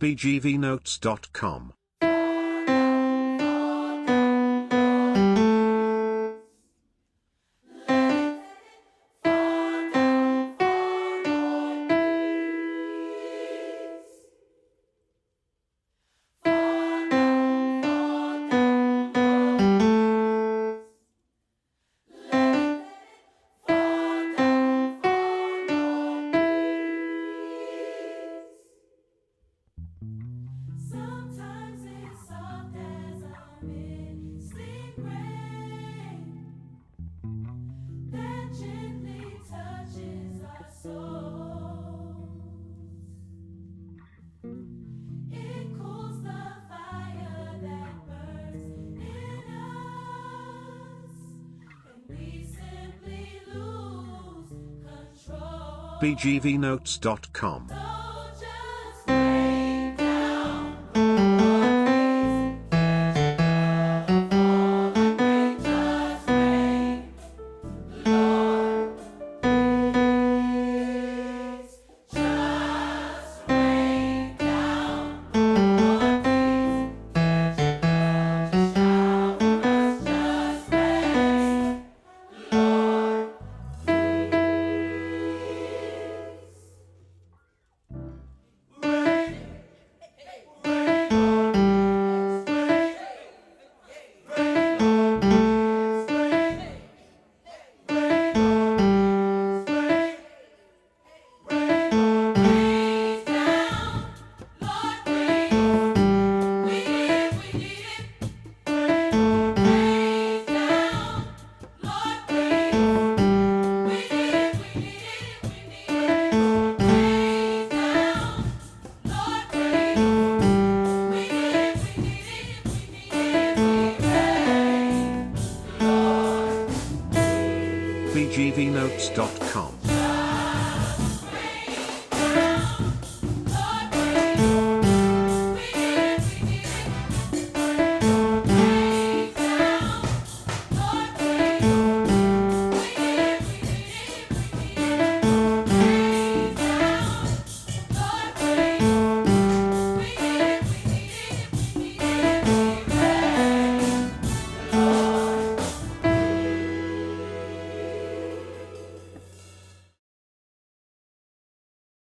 bgvnotes.com. Sometimes it's soft as a mystic rain that gently touches our souls. It cools the fire that burns in us, and we simply lose control. bgvnotes.com. bgvnotes.com.